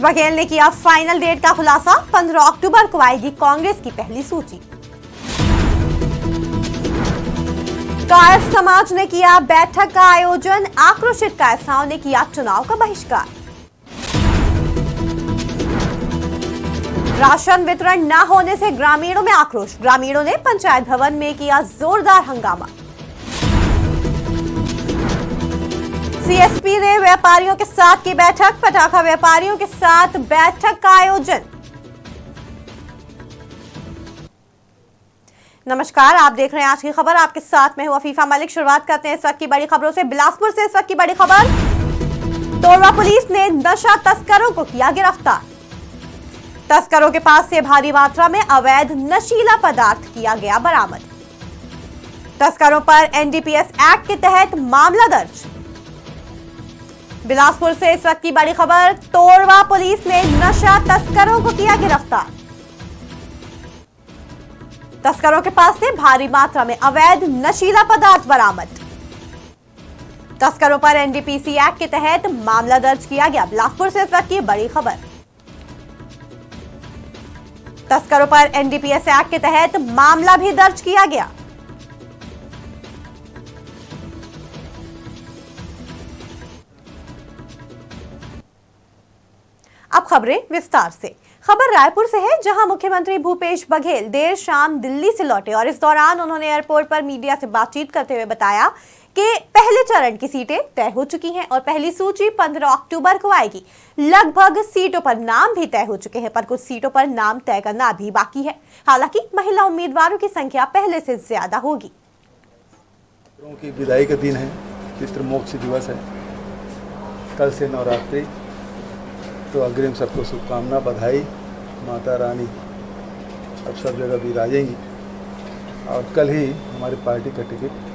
बघेल ने किया final date का खुलासा। 15 अक्टूबर को आएगी कांग्रेस की पहली सूची। कायस्थ समाज ने किया बैठक का आयोजन। आक्रोशित कायस्थाओं ने किया चुनाव का बहिष्कार। राशन वितरण न होने से ग्रामीणों में आक्रोश। ग्रामीणों ने पंचायत भवन में किया जोरदार हंगामा। सीएसपी ने व्यापारियों के साथ की बैठक। पटाखा व्यापारियों के साथ बैठक का आयोजन। नमस्कार, आप देख रहे हैं आज की खबर। आपके साथ मैं हूं अफीफा मलिक। शुरुआत करते हैं इस वक्त की बड़ी खबरों से। बिलासपुर से इस वक्त की बड़ी खबर। तोरवा पुलिस ने नशा तस्करों को किया गिरफ्तार। तस्करों के पास से भारी मात्रा में अवैध नशीला पदार्थ किया गया बरामद। तस्करों पर एनडीपीएस एक्ट के तहत मामला दर्ज। बिलासपुर से इस वक्त की बड़ी खबर। तोरवा पुलिस ने नशा तस्करों को किया गिरफ्तार। तस्करों के पास से भारी मात्रा में अवैध नशीला पदार्थ बरामद। तस्करों पर एनडीपीसी एक्ट के तहत मामला दर्ज किया गया। बिलासपुर से इस वक्त की बड़ी खबर। तस्करों पर एनडीपीएस एक्ट के तहत मामला भी दर्ज किया गया। अब खबरें विस्तार से। खबर रायपुर से है, जहां मुख्यमंत्री भूपेश बघेल देर शाम दिल्ली से लौटे और इस दौरान उन्होंने एयरपोर्ट पर मीडिया से बातचीत करते हुए बताया कि पहले चरण की सीटें तय हो चुकी हैं और पहली सूची 15 अक्टूबर को आएगी। लगभग सीटों पर नाम भी तय हो चुके हैं, पर कुछ सीटों पर नाम तय करना अभी बाकी है। हालांकि महिला उम्मीदवारों की संख्या पहले से ज्यादा होगी। की विदाई का दिन है, पितृमोक्ष दिवस है। कल से नवरात्रि, तो अग्रिम सबको शुभकामना, बधाई। माता रानी अब सब जगह विराजेंगी और कल ही हमारी पार्टी का टिकट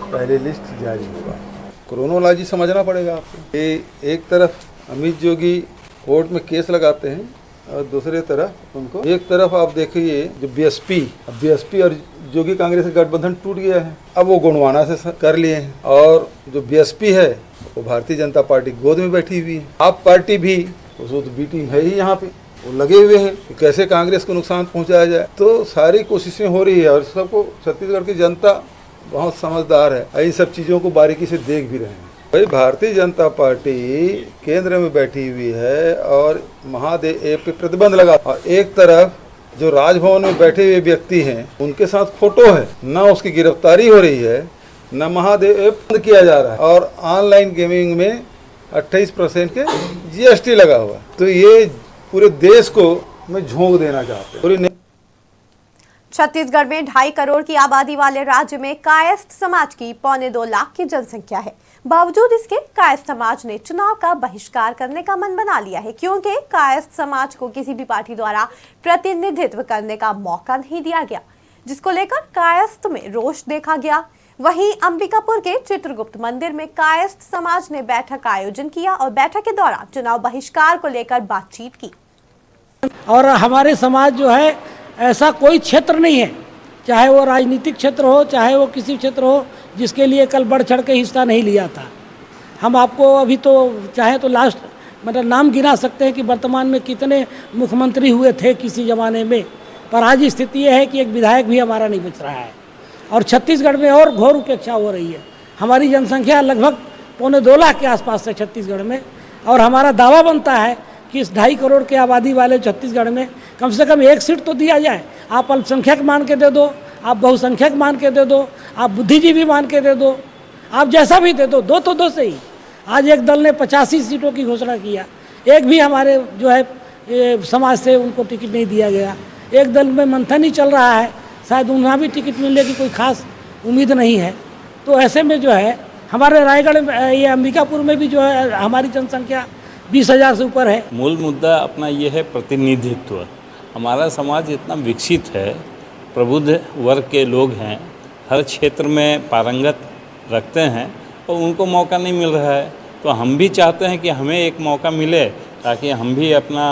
पहले लिस्ट जारी होगा। क्रोनोलॉजी समझना पड़ेगा आपको। ये एक तरफ अमित जोगी कोर्ट में केस लगाते हैं और दूसरे तरफ उनको, एक तरफ आप देखिए जो बीएसपी और जोगी कांग्रेस का गठबंधन टूट गया है। अब वो गुणवाना से कर लिए हैं और जो बीएसपी है वो भारतीय जनता पार्टी गोद में बैठी हुई है। आप पार्टी भी उसको तो बी टीम है ही, यहाँ पे वो लगे हुए हैं कि कैसे कांग्रेस को नुकसान पहुंचाया जाए। तो सारी कोशिशें हो रही है और सबको छत्तीसगढ़ की जनता बहुत समझदार है, इन सब चीज़ों को बारीकी से देख भी रहे हैं। भाई भारतीय जनता पार्टी केंद्र में बैठी हुई है और महादेव पे प्रतिबंध लगा, और एक तरफ जो राजभवन में बैठे हुए व्यक्ति हैं उनके साथ फोटो है, ना उसकी गिरफ्तारी हो रही है, न महादेव ऐप बंद किया जा रहा है और ऑनलाइन गेमिंग में 28% के जीएसटी लगा हुआ। तो ये पूरे देश को मैं झोंक देना चाहते हैं। छत्तीसगढ़ में 2.5 करोड़ की आबादी वाले राज्य में कायस्थ समाज की 1.25 लाख की जनसंख्या है। बावजूद इसके कायस्थ समाज ने चुनाव का बहिष्कार करने का मन बना लिया है, क्योंकि कायस्थ समाज को किसी भी पार्टी द्वारा प्रतिनिधित्व करने का मौका नहीं दिया गया, जिसको लेकर कायस्थ में रोष देखा गया। वहीं अंबिकापुर के चित्रगुप्त मंदिर में कायस्थ समाज ने बैठक का आयोजन किया और बैठक के दौरान चुनाव बहिष्कार को लेकर बातचीत की। और हमारे समाज जो है, ऐसा कोई क्षेत्र नहीं है, चाहे वो राजनीतिक क्षेत्र हो, चाहे वो किसी क्षेत्र हो, जिसके लिए कल बढ़ चढ़ के हिस्सा नहीं लिया था। हम आपको अभी तो चाहे तो लास्ट मतलब नाम गिना सकते हैं कि वर्तमान में कितने मुख्यमंत्री हुए थे किसी ज़माने में, पर आज स्थिति यह है कि एक विधायक भी हमारा नहीं बच रहा है और छत्तीसगढ़ में और घोर उपेक्षा हो रही है। हमारी जनसंख्या लगभग 1.25 लाख के आसपास है छत्तीसगढ़ में, और हमारा दावा बनता है कि इस 2.5 करोड़ के आबादी वाले छत्तीसगढ़ में कम से कम एक सीट तो दिया जाए। आप अल्पसंख्यक मान के दे दो, आप बहुसंख्यक मान के दे दो, आप बुद्धिजीवी मान के दे दो, आप जैसा भी दे दो, दो तो दो सही। आज एक दल ने 85 सीटों की घोषणा किया, एक भी हमारे जो है समाज से उनको टिकट नहीं दिया गया। एक दल में मंथन ही चल रहा है, शायद उन्हें भी टिकट मिलने की कोई खास उम्मीद नहीं है। तो ऐसे में जो है हमारे रायगढ़ में, ये अंबिकापुर में भी जो है हमारी जनसंख्या 20,000 से ऊपर है। मूल मुद्दा अपना ये है प्रतिनिधित्व। हमारा समाज इतना विकसित है, प्रबुद्ध वर्ग के लोग हैं, हर क्षेत्र में पारंगत रखते हैं और उनको मौका नहीं मिल रहा है। तो हम भी चाहते हैं कि हमें एक मौका मिले ताकि हम भी अपना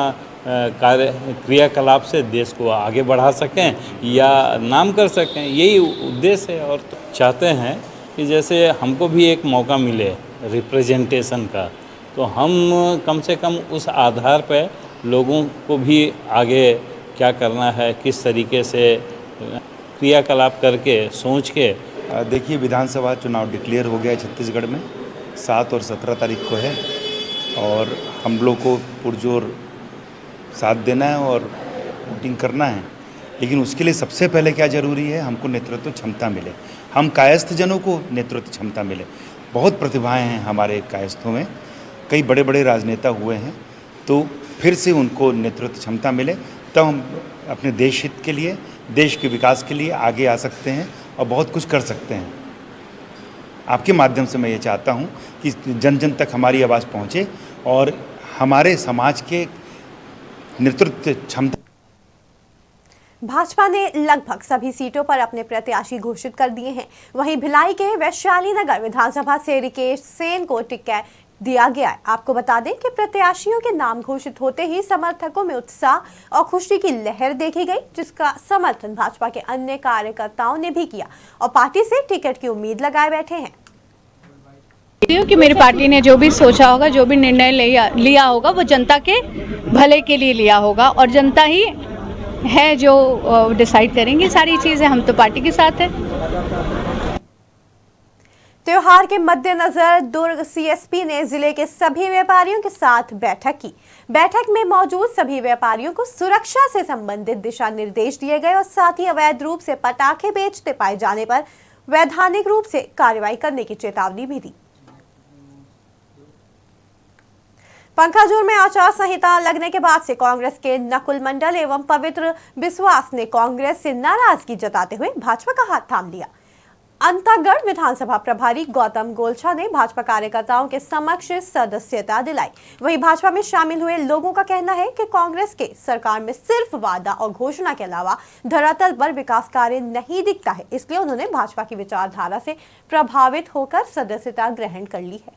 कार्य क्रियाकलाप से देश को आगे बढ़ा सकें या नाम कर सकें, यही उद्देश्य है। और चाहते हैं कि जैसे हमको भी एक मौका मिले रिप्रेजेंटेशन का, तो हम कम से कम उस आधार पर लोगों को भी आगे क्या करना है, किस तरीके से क्रियाकलाप करके सोच के। देखिए, विधानसभा चुनाव डिक्लेयर हो गया है छत्तीसगढ़ में, 7 और 17 तारीख को है और हम लोग को पुरजोर साथ देना है और वोटिंग करना है। लेकिन उसके लिए सबसे पहले क्या ज़रूरी है, हमको नेतृत्व क्षमता मिले, हम कायस्थ जनों को नेतृत्व क्षमता मिले। बहुत प्रतिभाएं हैं हमारे कायस्थों में, कई बड़े बड़े राजनेता हुए हैं, तो फिर से उनको नेतृत्व क्षमता मिले, तब हम अपने देश हित के लिए, देश के विकास के लिए आगे आ सकते हैं और बहुत कुछ कर सकते हैं। आपके माध्यम से मैं ये चाहता हूँ कि जन जन तक हमारी आवाज़ पहुँचे और हमारे समाज के नेतृत्व क्षमता। भाजपा ने लगभग सभी सीटों पर अपने प्रत्याशी घोषित कर दिए हैं। वहीं भिलाई के वैशाली नगर विधानसभा से रिकेश सेन को टिकट दिया गया है। आपको बता दें कि प्रत्याशियों के नाम घोषित होते ही समर्थकों में उत्साह और खुशी की लहर देखी गई, जिसका समर्थन भाजपा के अन्य कार्यकर्ताओं ने भी किया और पार्टी से टिकट की उम्मीद लगाए बैठे हैं। कि मेरी पार्टी ने जो भी सोचा होगा, जो भी निर्णय लिया होगा, वो जनता के भले के लिए लिया होगा और जनता ही है जो डिसाइड करेंगे सारी चीजें। हम तो पार्टी के साथ है। त्योहार के मद्देनजर दुर्ग सीएसपी ने जिले के सभी व्यापारियों के साथ बैठक की। बैठक में मौजूद सभी व्यापारियों को सुरक्षा से संबंधित दिशा निर्देश दिए गए और साथ ही अवैध रूप से पटाखे बेचते पाए जाने पर वैधानिक रूप से कार्रवाई करने की चेतावनी भी दी। पंखाजोर में आचार संहिता लगने के बाद से कांग्रेस के नकुल मंडल एवं पवित्र विश्वास ने कांग्रेस से नाराजगी जताते हुए भाजपा का हाथ थाम लिया। अंतागढ़ विधानसभा प्रभारी गौतम गोलछा ने भाजपा कार्यकर्ताओं के समक्ष सदस्यता दिलाई। वहीं भाजपा में शामिल हुए लोगों का कहना है कि कांग्रेस के सरकार में सिर्फ वादा और घोषणा के अलावा धरातल पर विकास कार्य नहीं दिखता है, इसलिए उन्होंने भाजपा की विचारधारा से प्रभावित होकर सदस्यता ग्रहण कर ली है।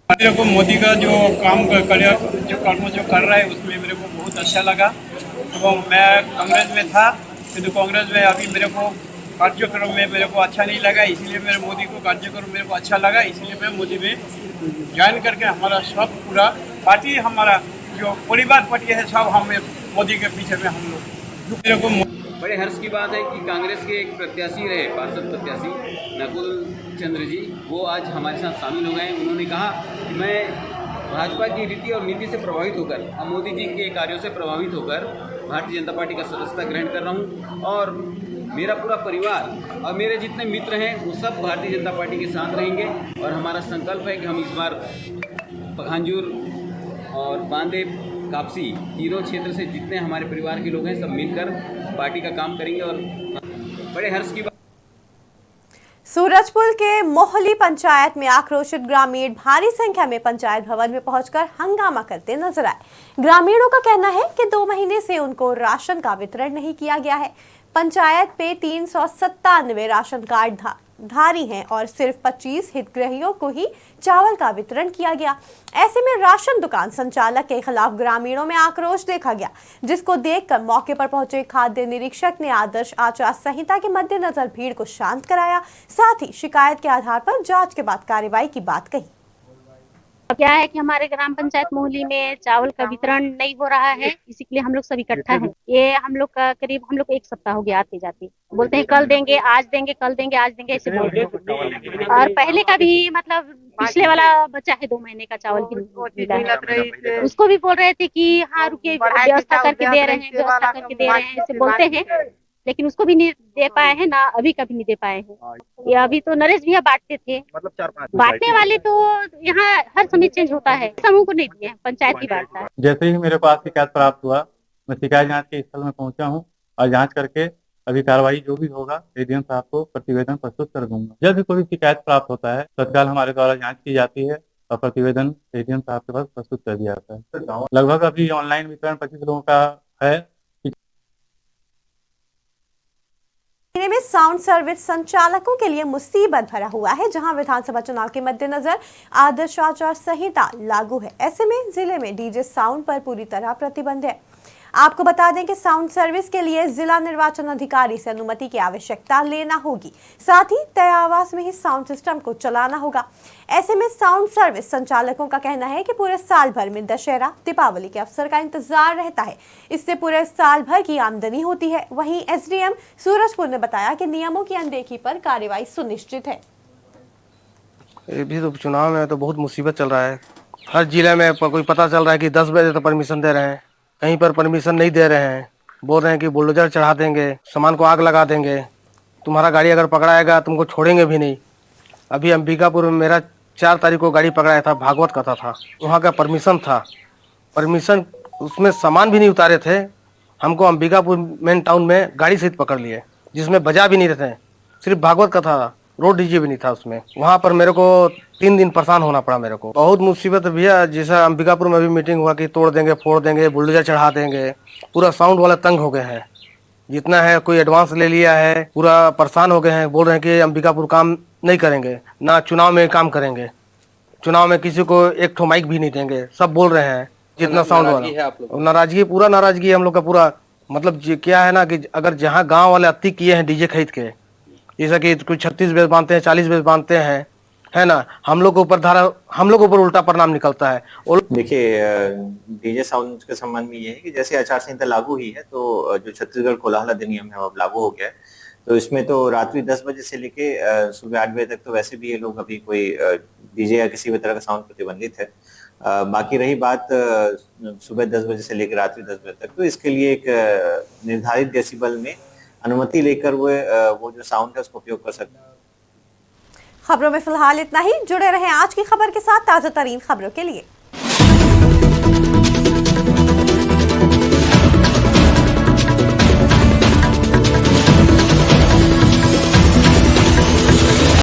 मेरे को मोदी का जो काम कर रहा है उसमें मेरे को बहुत अच्छा लगा। तो मैं कांग्रेस में था, किंतु कांग्रेस में अभी मेरे को कार्यक्रम में मेरे को अच्छा नहीं लगा, इसलिए मेरे मोदी को कार्यक्रम मेरे को अच्छा लगा, इसलिए मैं मोदी में ज्वाइन करके हमारा सब पूरा पार्टी, हमारा जो परिवार पार्टी है, सब हमें मोदी के पीछे में हम लोग। मेरे को बड़े हर्ष की बात है कि कांग्रेस के एक प्रत्याशी रहे, पार्षद प्रत्याशी नकुल चंद्र जी, वो आज हमारे साथ शामिल हो गए। उन्होंने कहा कि मैं भाजपा की रीति और नीति से प्रभावित होकर और मोदी जी के कार्यों से प्रभावित होकर भारतीय जनता पार्टी का सदस्यता ग्रहण कर रहा हूँ और मेरा पूरा परिवार और मेरे जितने मित्र हैं वो सब भारतीय जनता पार्टी के साथ रहेंगे और हमारा संकल्प है कि हम इस बार पखांजूर और बांदेव, कापसी तीनों क्षेत्र से जितने हमारे परिवार के लोग हैं सब मिलकर पार्टी का काम करेंगे। और बड़े हर्ष की बात, सूरजपुर के मोहली पंचायत में आक्रोशित ग्रामीण भारी संख्या में पंचायत भवन में पहुंचकर हंगामा करते नजर आए। ग्रामीणों का कहना है कि 2 महीने से उनको राशन का वितरण नहीं किया गया है। पंचायत पे 397 राशन कार्ड धारी हैं और सिर्फ 25 हितग्राहियों को ही चावल का वितरण किया गया। ऐसे में राशन दुकान संचालक के खिलाफ ग्रामीणों में आक्रोश देखा गया, जिसको देखकर मौके पर पहुंचे खाद्य निरीक्षक ने आदर्श आचार संहिता के मद्देनजर भीड़ को शांत कराया। साथ ही शिकायत के आधार पर जांच के बाद कार्रवाई की बात कही। क्या है कि हमारे ग्राम पंचायत मोहली में चावल का वितरण नहीं हो रहा है, इसी के लिए हम लोग सब इकट्ठा हैं। ये हम लोग का करीब 1 सप्ताह हो गया आते जाते, बोलते हैं कल देंगे, आज देंगे, कल देंगे, आज देंगे, ऐसे बोलते हैं। और पहले का भी मतलब पिछले वाला बचा है 2 महीने का चावल की मिला है, उसको भी बोल रहे थे कि हाँ रुकिए, व्यवस्था करके दे रहे हैं, व्यवस्था करके दे रहे हैं, ऐसे बोलते हैं, लेकिन उसको भी नहीं दे पाए हैं ना, अभी कभी नहीं दे पाए हैं। ये अभी तो नरेश भैया बांटते थे, मतलब 4-5 बांटने वाले तो यहाँ हर समय चेंज होता है, समूह को नहीं दिए, पंचायत ही बांटता है। जैसे ही मेरे पास शिकायत प्राप्त हुआ, मैं शिकायत जांच के स्थल में पहुंचा हूं और जांच करके अभी कार्रवाई जो भी होगा एडीएम साहब को प्रतिवेदन प्रस्तुत कर दूंगा। जब भी कोई शिकायत प्राप्त होता है तत्काल हमारे द्वारा जाँच की जाती है और प्रतिवेदन एडीएम साहब के पास प्रस्तुत कर दिया जाता है। लगभग अभी ऑनलाइन वितरण 25 लोगों का है। में साउंड सर्विस संचालकों के लिए मुसीबत भरा हुआ है, जहां विधानसभा चुनाव के मद्देनजर आदर्श आचार संहिता लागू है। ऐसे में जिले में डीजे साउंड पर पूरी तरह प्रतिबंध है। आपको बता दें कि साउंड सर्विस के लिए जिला निर्वाचन अधिकारी से अनुमति की आवश्यकता लेना होगी। साथ ही तय आवाज में ही साउंड सिस्टम को चलाना होगा। ऐसे में साउंड सर्विस संचालकों का कहना है कि पूरे साल भर में दशहरा, दीपावली के अवसर का इंतजार रहता है। इससे पूरे साल भर की आमदनी होती है। वहीं एसडीएम सूरजपुर ने बताया कि नियमों की अनदेखी पर कार्रवाई सुनिश्चित है। ये भी तो चुनाव में तो बहुत मुसीबत चल रहा है। हर जिले में कोई पता चल रहा है कि 10 बजे तो परमिशन दे रहे हैं, कहीं पर परमिशन नहीं दे रहे हैं। बोल रहे हैं कि बुलडोजर चढ़ा देंगे, सामान को आग लगा देंगे, तुम्हारा गाड़ी अगर पकड़ाएगा तुमको छोड़ेंगे भी नहीं। अभी अंबिकापुर में मेरा 4 तारीख को गाड़ी पकड़ाया था, भागवत कथा था, वहाँ का परमिशन था, परमिशन उसमें सामान भी नहीं उतारे थे। हमको अंबिकापुर मेन टाउन में गाड़ी सहित पकड़ लिए, जिसमें बजा भी नहीं रहते हैं, सिर्फ भागवत कथा था, रोड डीजे भी नहीं था उसमें। वहाँ पर मेरे को 3 दिन परेशान होना पड़ा। मेरे को बहुत मुसीबत भैया। जैसा अंबिकापुर में भी मीटिंग हुआ कि तोड़ देंगे, फोड़ देंगे, बुलडोजर चढ़ा देंगे। पूरा साउंड वाला तंग हो गए हैं, जितना है कोई एडवांस ले लिया है, पूरा परेशान हो गए हैं। बोल रहे हैं कि अंबिकापुर काम नहीं करेंगे, ना चुनाव में काम करेंगे, चुनाव में किसी को एक ठो माइक भी नहीं देंगे, सब बोल रहे हैं। जितना साउंड वाला नाराजगी, पूरा नाराजगी हम लोग का पूरा। मतलब क्या है ना कि अगर जहाँ गाँव वाले अति किए हैं डीजे खरीद के, जैसा कि कोई 36 बेस बांधते हैं, 40 बेस बांधते हैं, है ना, हम लोग के ऊपर धारा, हम लोग के ऊपर उल्टा परिणाम निकलता है। देखिए, डीजे साउंड के संबंध में ये है कि जैसे आचार संहिता लागू हुई है तो जो छत्तीसगढ़ कोलाहल अधिनियम है वो अब लागू हो गया है। तो इसमें तो रात्रि 10 बजे से लेके सुबह 8 बजे तक तो वैसे भी ये लोग अभी कोई डीजे या किसी भी तरह का साउंड प्रतिबंधित है। बाकी रही बात सुबह 10 बजे से लेकर रात्रि 10 बजे तक, तो इसके लिए एक निर्धारित डेसिबल में अनुमति लेकर वो जो साउंड है उसको उपयोग कर सकते हैं। खबरों में फिलहाल इतना ही। जुड़े रहें आज की खबर के साथ ताजा तरीन खबरों के लिए।